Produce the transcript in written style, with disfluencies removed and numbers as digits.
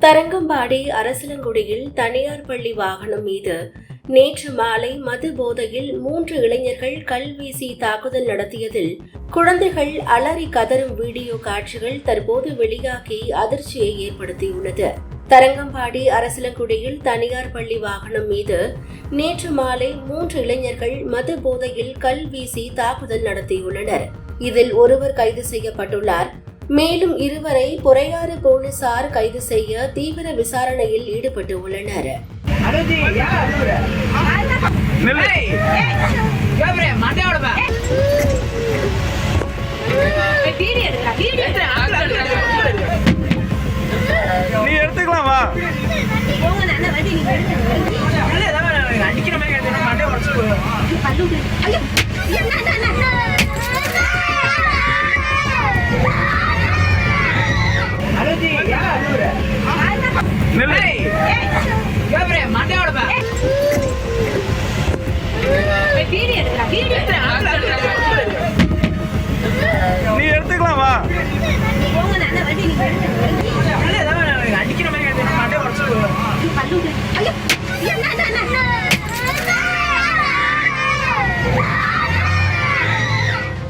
தரங்கம்பாடி அரசலங்குடியில் தனியார் பள்ளி வாகனம் மீது நேற்று மாலை மது போதையில் 3 இளைஞர்கள் கல்வீசி தாக்குதல் நடத்தியதில் குழந்தைகள் அலறி கதறும் வீடியோ காட்சிகள் தற்போது வெளியாகி அதிர்ச்சியை ஏற்படுத்தியுள்ளது. தரங்கம்பாடி அரசலங்குடியில் தனியார் பள்ளி வாகனம் மீது நேற்று மாலை 3 இளைஞர்கள் மது போதையில் கல்வீசி தாக்குதல் நடத்தியுள்ளனர். இதில் ஒருவர் கைது செய்யப்பட்டுள்ளார். மேலும் 2வரை பொறையாறு போலீசார் கைது செய்ய தீவிர விசாரணையில் ஈடுபட்டு உள்ளனர். நீ எடுத்துக்கலாமா? அடிக்கிற மாதிரி